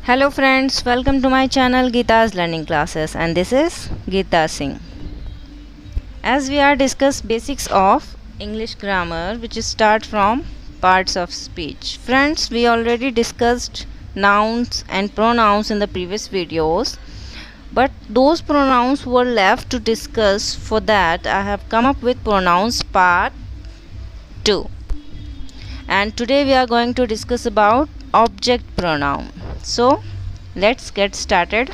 Hello friends, welcome to my channel Geeta's Learning Classes, and this is Geeta Singh. As we are discuss basics of English grammar, which is start from parts of speech. Friends, we already discussed nouns and pronouns in the previous videos, but those pronouns were left to discuss. For that I have come up with pronouns part 2. And today we are going to discuss about object pronoun. So let's get started.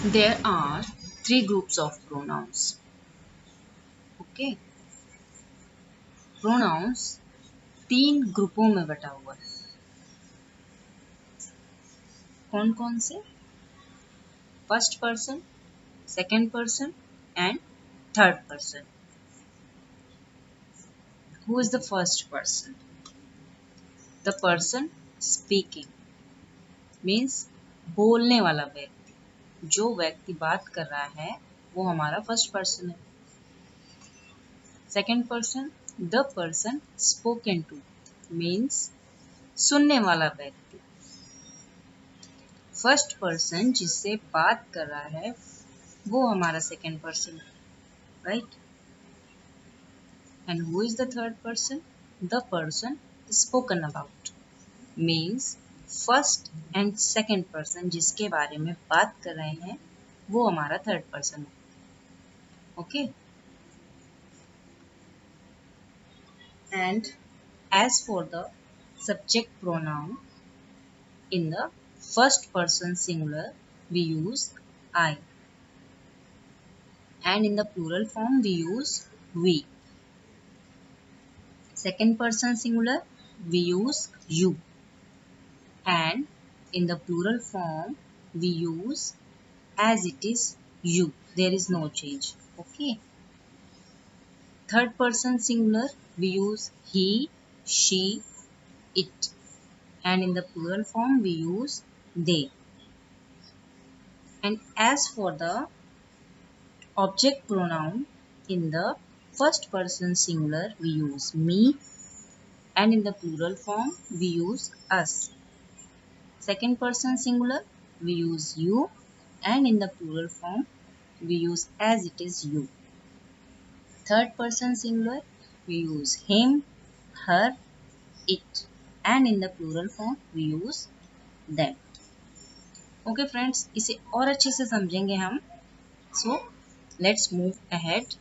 There are three groups of pronouns. Okay, pronouns तीन ग्रुपों में बटा हुआ है. कौन कौन से? First person, second person and third person. Who is the first person? The person speaking means बोलने वाला व्यक्ति. जो व्यक्ति बात कर रहा है वो हमारा फर्स्ट पर्सन है. Second person, the person spoken two means सुनने वाला व्यक्ति. फर्स्ट पर्सन जिससे बात कर रहा है वो हमारा सेकंड पर्सन है, right. And who is the third person? The person spoken about means first and second person जिसके बारे में बात कर रहे हैं वो हमारा थर्ड पर्सन है. Okay. And as for the subject pronoun, in the first person singular we use I, and in the plural form we use we. Second person singular we use you, and in the plural form we use as it is you. There is no change. Okay. Third person singular we use he, she, it, and in the plural form we use they. And as for the object pronoun, in the first person singular we use me, and in the plural form we use us. Second person singular we use you, and in the plural form we use as it is you. Third person singular we use him, her, it, and in the plural form we use them. Okay friends, इसे और अच्छे से समझेंगे हम. So let's move ahead.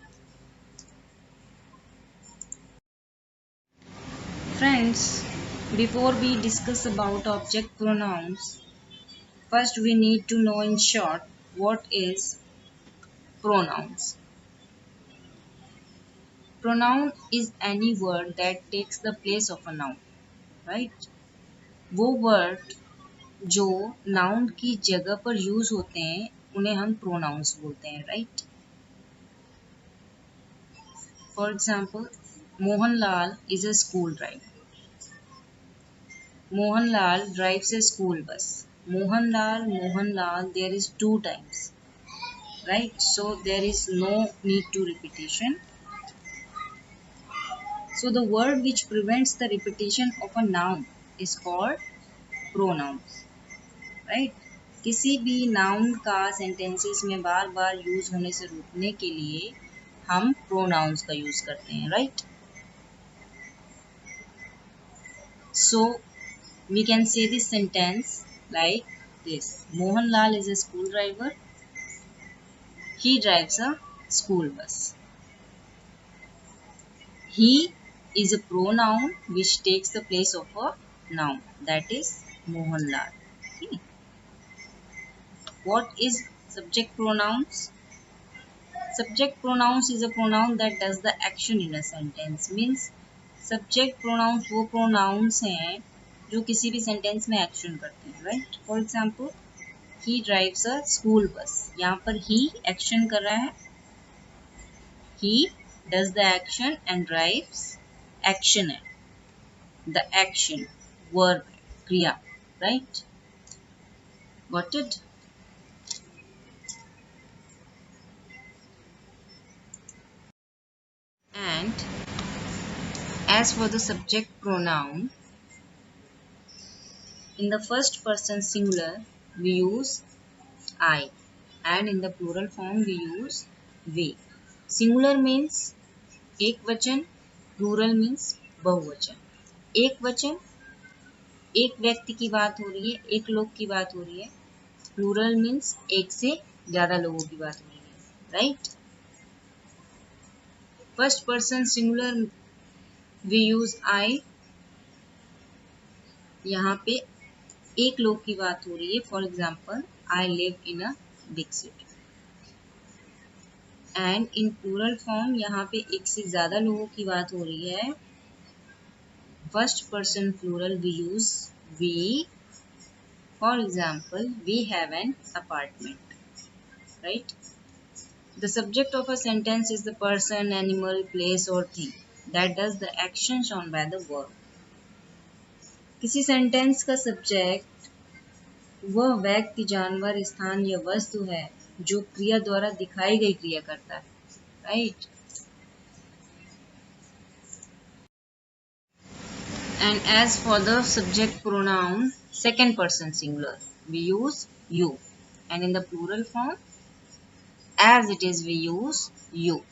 Friends, before we discuss about object pronouns, first we need to know in short what is pronouns. Pronoun is any word that takes the place of a noun, right? वो word जो noun की जगह पर use होते हैं उन्हें हम pronouns बोलते हैं, right? For example, Mohanlal is a school driver. Mohanlal drives a school bus. Mohanlal, there is two times, right? So there is no need to repetition. So the word which prevents the repetition of a noun is called pronouns, right? किसी भी noun का sentences में बार बार use होने से रोकने के लिए हम pronouns का use करते हैं, right? So we can say this sentence like this: Mohanlal is a school driver. He drives a school bus. He is a pronoun which takes the place of a noun, that is Mohanlal. Okay. What is subject pronouns? Subject pronouns is a pronoun that does the action in a sentence. Means subject pronouns वो pronouns हैं जो किसी भी sentence में action करते हैं, right? For example, he drives a school bus. यहाँ पर he action कर रहा है. He does the action and drives action है. The action, verb, kriya, right? Got it? And as for the subject pronoun, in the first person singular we use I, and in the plural form we use we. Singular means एक वचन, plural means बहुवचन. एक वचन एक व्यक्ति की बात हो रही है, एक लोग की बात हो रही है. प्लूरल मीन्स एक से ज्यादा लोगों की बात हो रही है, right. First person singular we use I. यहाँ पे एक लोग की बात हो रही है. For example, I live in a big city. And in plural form यहाँ पे एक से ज्यादा लोगों की बात हो रही है. First person plural we use we. For example, we have an apartment, right. The subject of a sentence is the person, animal, place or thing that does the action shown by the verb. किसी sentence का subject वह व्यक्ति, जानवर, स्थान या वस्तु है जो क्रिया द्वारा दिखाई गई क्रिया करता है, right. And as for the subject pronoun, second person singular, we use you, and in the plural form, as it is, we use you.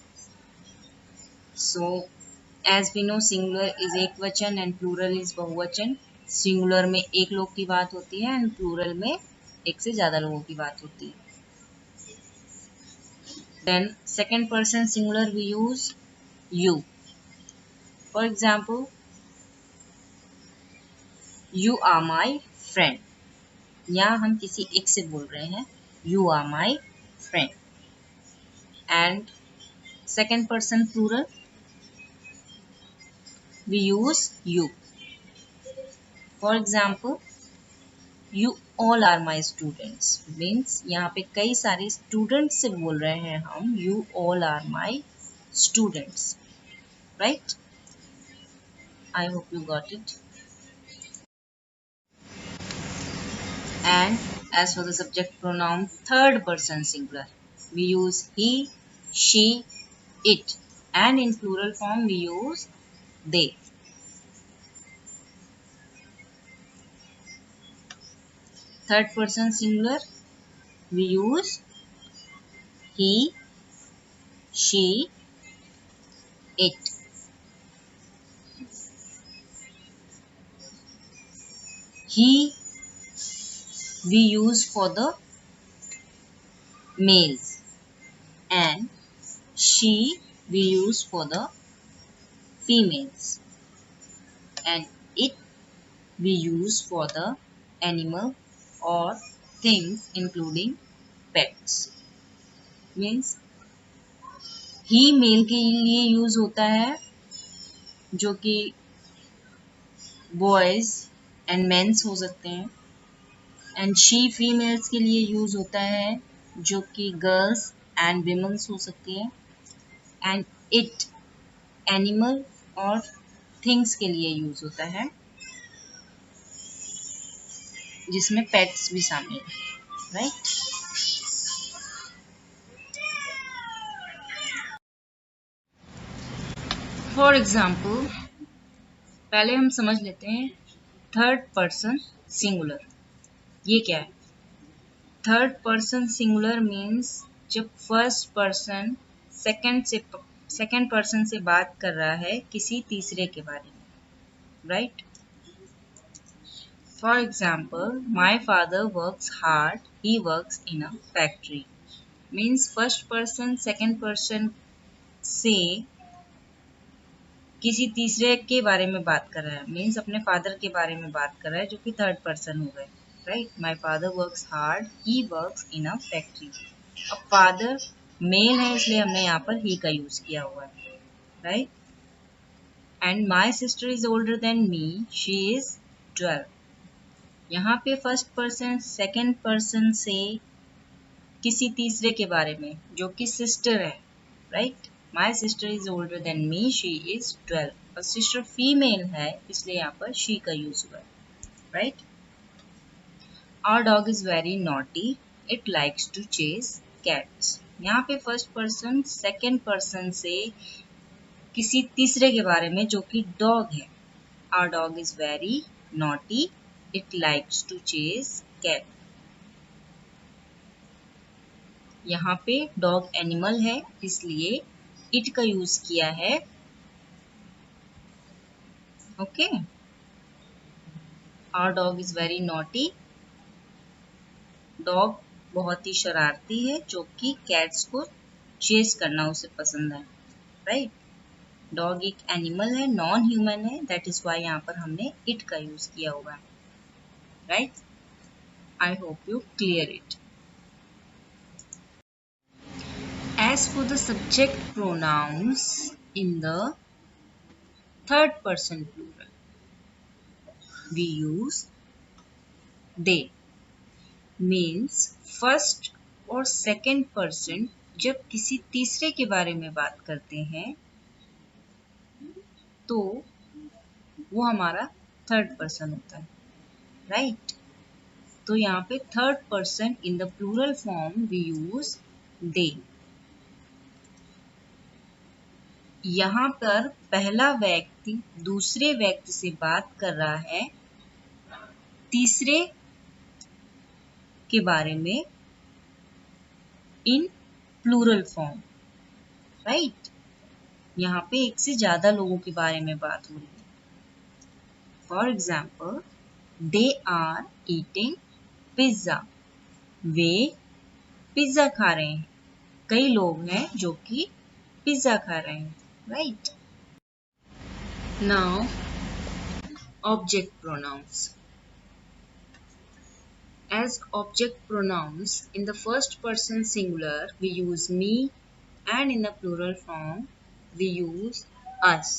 So, as we know, singular is ekvachan and plural is bahuvachan. Singular में एक लोग की बात होती है and plural में एक से ज्यादा लोगों की बात होती है. Then second person singular we use you. For example, you are my friend. यहाँ हम किसी एक से बोल रहे हैं, you are my friend. And second person plural we use you. For example, you all are my students. Means यहाँ पे कई सारे students से बोल रहे हैं हम, you all are my students, right? I hope you got it. And as for the subject pronoun, third person singular, we use he, she, it, and in plural form we use they. Third person singular we use he, she, it. He we use for the males and she we use for the females, and it we use for the animal or things including pets. Means he mail के लिए use होता है जो कि boys and mains हो सकते हैं, and she females के लिए यूज होता है जो कि गर्ल्स एंड विमेन्स हो सकती है, एंड इट एनिमल और थिंग्स के लिए यूज होता है जिसमें पेट्स भी शामिल है, राइट. फॉर एग्जाम्पल, पहले हम समझ लेते हैं थर्ड पर्सन सिंगुलर ये क्या है. थर्ड पर्सन सिंगुलर मीन्स जब फर्स्ट पर्सन सेकंड पर्सन से बात कर रहा है किसी तीसरे के बारे में, right. For example, my father works hard, he works in a factory. Means first person second person से किसी तीसरे के बारे में बात कर रहा है, मीन्स अपने फादर के बारे में बात कर रहा है जो कि थर्ड पर्सन हो गए, right. My father works hard, he works in a factory. अब फादर मेल है इसलिए हमने यहाँ पर ही का यूज किया हुआ है, right. And my sister is older than me, she is 12. यहाँ पे फर्स्ट पर्सन सेकेंड पर्सन से किसी तीसरे के बारे में जो कि सिस्टर है, right. My sister is older than me, she is 12. और सिस्टर फीमेल है इसलिए यहाँ पर she का यूज हुआ है, right. Our dog is very naughty, it likes to chase cats. यहाँ पे फर्स्ट पर्सन सेकेंड पर्सन से किसी तीसरे के बारे में जो कि डॉग है। Our dog is very naughty. It likes to chase cat. यहाँ पे डॉग एनिमल है इसलिए इट का यूज किया है। Okay, Our dog is very naughty. Dog बहुत ही शरारती है जो कि कैट्स को चेस करना उसे पसंद है। राइट, डॉग एक एनिमल है, नॉन ह्यूमन है, दैट इज वाई यहाँ पर हमने इट का यूज किया हुआ है। Right, I hope you clear it. As for the subject pronouns in the third person plural, we use they. Means first और second person जब किसी तीसरे के बारे में बात करते हैं तो वो हमारा थर्ड पर्सन होता है। राइट, तो यहाँ पे third person in the plural form we use they. यहाँ पर पहला व्यक्ति दूसरे व्यक्ति से बात कर रहा है तीसरे के बारे में इन प्लूरल फॉर्म। राइट, यहाँ पे एक से ज्यादा लोगों के बारे में बात हो रही है। For example, they are eating pizza. वे पिज्जा खा रहे हैं। कई लोग हैं जो कि पिज्जा खा रहे हैं। Right, now object pronouns. As object pronouns in the first person singular we use me, and in the plural form we use us,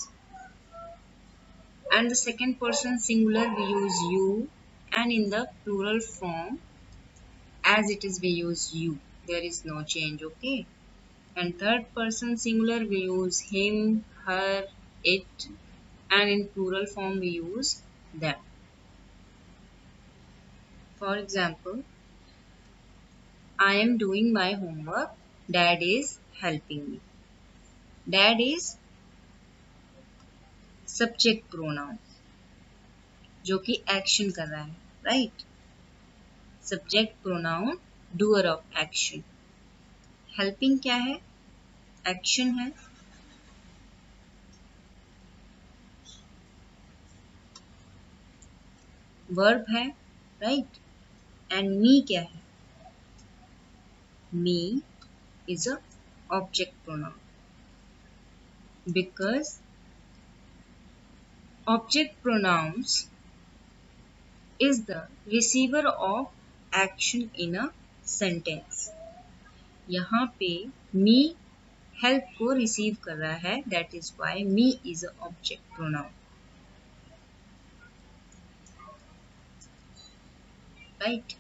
and the second person singular we use you, and in the plural form as it is we use you. There is no change. Okay, and third person singular we use him, her, it, and in plural form we use them. For example, I am doing my homework. Dad is helping me. Dad is subject pronoun जो कि action कर रहा है। Right, subject pronoun doer of action. Helping क्या है? Action है। Verb है। Right, and me क्या है? Me is a object pronoun because object pronouns is the receiver of action in a sentence. यहाँ पे me help को रिसीव कर रहा है, that is why me is a object pronoun. Right?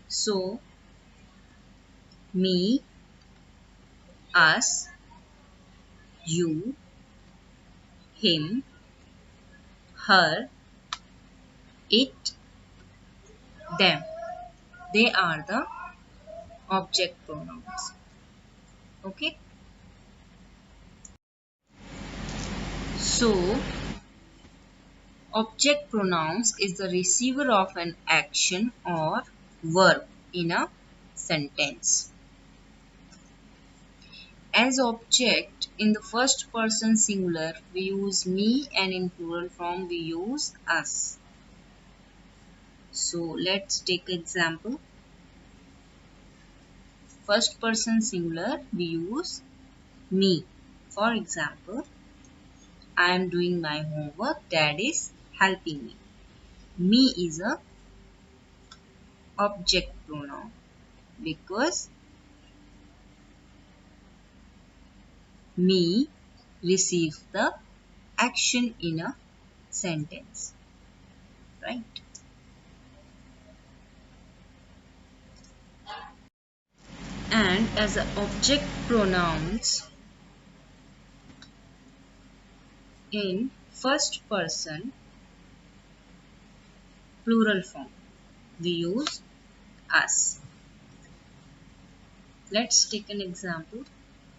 So me, us, you, him, her, it, them, they are the object pronouns. Okay, so object pronouns is the receiver of an action or verb in a sentence. As object in the first person singular we use me, and in plural form we use us. So let's take example. First person singular we use me. For example, I am doing my homework. Dad is helping me. Me is a object pronoun because me receives the action in a sentence. Right? And as a object pronouns in first person plural form we use us. Let's take an example.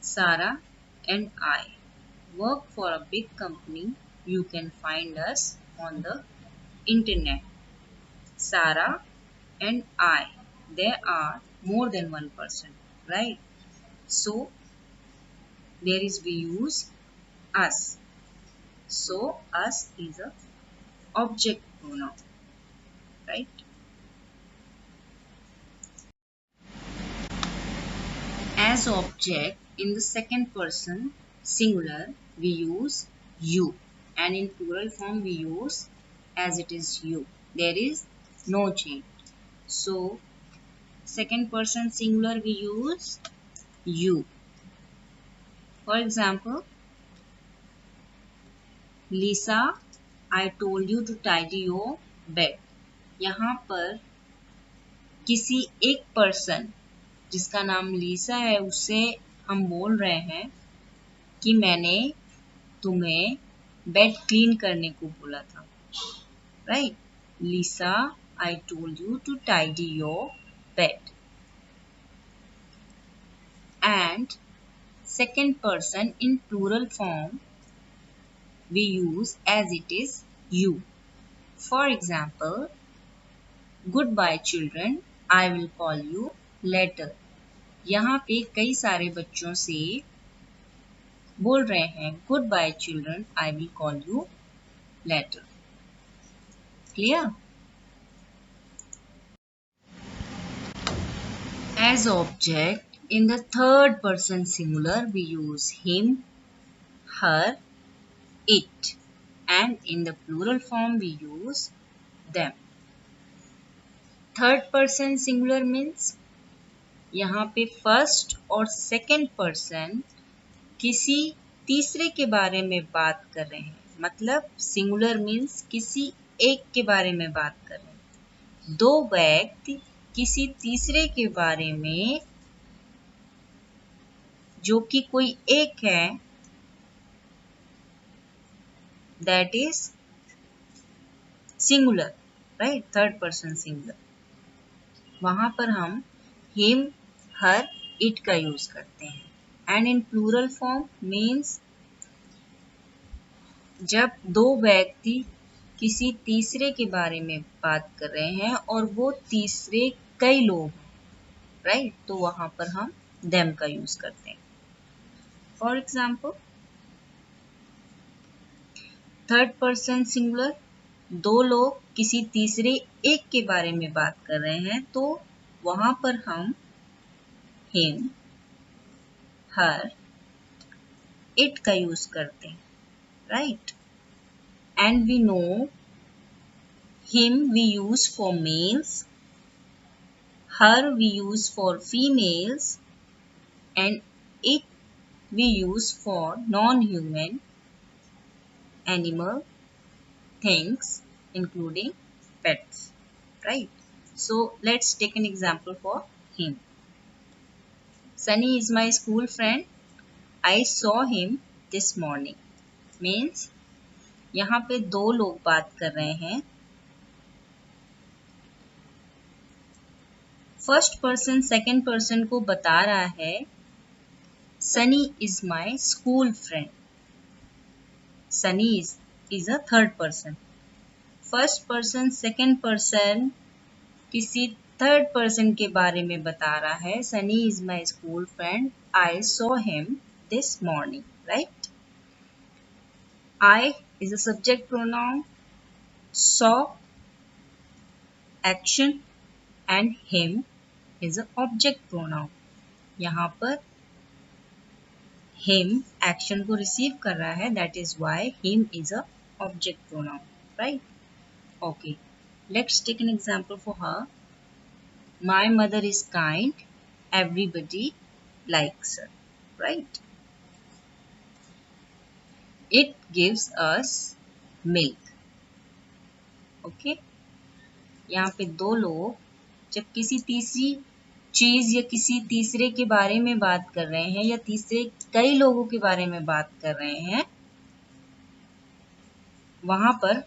Sarah and I work for a big company. You can find us on the internet. Sarah and I. There are more than one person, right? So there is we use us. So us is a object pronoun, right? As object in the second person singular we use you, and in plural form we use as it is you. There is no change. So second person singular we use you. For example, Lisa, I told you to tidy your bed. यहाँ पर किसी एक person जिसका नाम लीसा है उससे हम बोल रहे हैं कि मैंने तुम्हें बेड क्लीन करने को बोला था, right? Lisa, I told you to tidy your bed. And second person in plural form we use as it is you. For example, goodbye children, I will call you later. यहाँ पे कई सारे बच्चों से बोल रहे हैं goodbye children, I will call you later. Clear? As object in the third person singular we use him, her, it, and in the plural form we use them. Third person singular means यहाँ पे first और second person किसी तीसरे के बारे में बात कर रहे हैं. मतलब सिंगुलर मीन्स किसी एक के बारे में बात कर रहे हैं. दो व्यक्ति किसी तीसरे के बारे में जो कि कोई एक है, that is singular, right? Third person singular. वहां पर हम हिम, हर, इट का यूज करते हैं. And in plural form means जब दो व्यक्ति किसी तीसरे के बारे में बात कर रहे हैं और वो तीसरे कई लोग हैं, राइट? तो वहां पर हम them का यूज करते हैं. For example, third person singular, दो लोग किसी तीसरे एक के बारे में बात कर रहे हैं तो वहां पर हम him, her, it का यूज करते हैं, right? And we know him we use for males, her we use for females, and it we use for non-human animal things including pets, right? So let's take an example for him. Sunny is my school friend. I saw him this morning. Means यहाँ पे दो लोग बात कर रहे हैं. First person second person को बता रहा है Sunny is my school friend. Sunny is a third person. First person second person किसी थर्ड पर्सन के बारे में बता रहा है Sunny is my school friend. I saw him this morning, right? I is a subject pronoun. Saw, action, and him is a object pronoun. यहाँ पर him action को receive कर रहा है, that is why him is a object pronoun, right? Okay, let's take an example for her. My mother is kind. Everybody likes her, right? It gives us milk. Okay, यहाँ पे दो लोग जब किसी तीसरी चीज या किसी तीसरे के बारे में बात कर रहे हैं या तीसरे कई लोगों के बारे में बात कर रहे हैं, वहां पर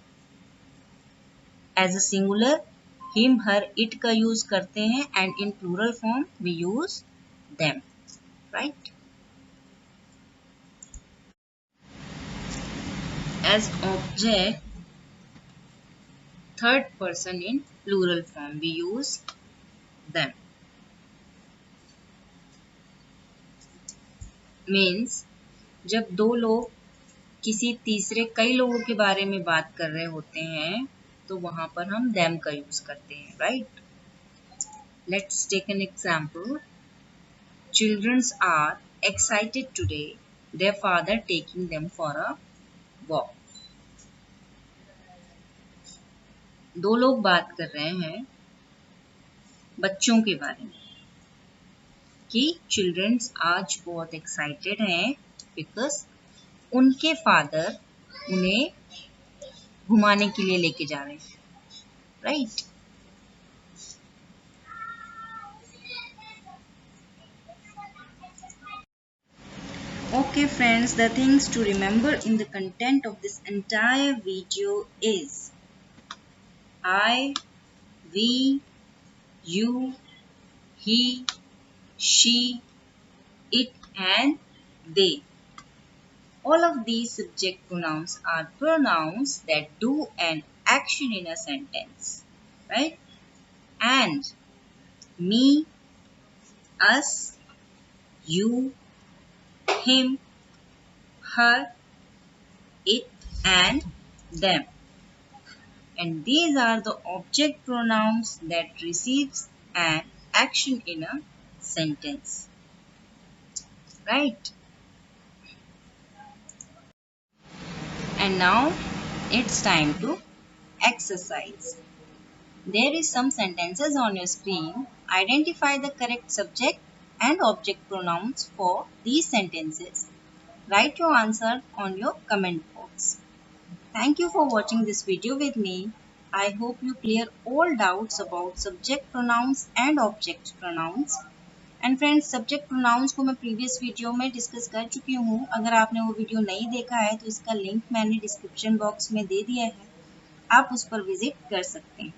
as a singular him, her, it का यूज करते हैं and in plural form we use them, right? As object third person in plural form, we use them. Means जब दो लोग किसी तीसरे कई लोगों के बारे में बात कर रहे होते हैं तो वहां पर हम them का यूज करते हैं, right? Let's take an example. Children are excited today. Their father taking them for a walk. दो लोग बात कर रहे हैं बच्चों के बारे में कि चिल्ड्रंस आज बहुत एक्साइटेड हैं बिकॉज उनके फादर उन्हें घुमाने के लिए लेके जा रहे हैं, right? Okay friends, the things to remember in the content of this entire video is I, we, you, he, she, it and they. All of these subject pronouns are pronouns that do an action in a sentence, right? And me, us, you, him, her, it and them. And these are the object pronouns that receives an action in a sentence, right? And now it's time to exercise. There is some sentences on your screen. Identify the correct subject and object pronouns for these sentences. Write your answer on your comment box. Thank you for watching this video with me. I hope you clear all doubts about subject pronouns and object pronouns. And friends, subject pronouns को मैं previous video में discuss कर चुकी हूँ. अगर आपने वो video नहीं देखा है तो इसका लिंक मैंने डिस्क्रिप्शन बॉक्स में दे दिया है, आप उस पर विजिट कर सकते हैं.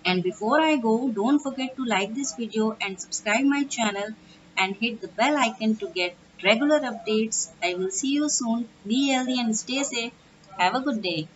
And before I go, don't forget to like this video and subscribe my channel and hit the bell icon to get regular updates. I will see you soon. Be healthy and stay safe. Have a good day.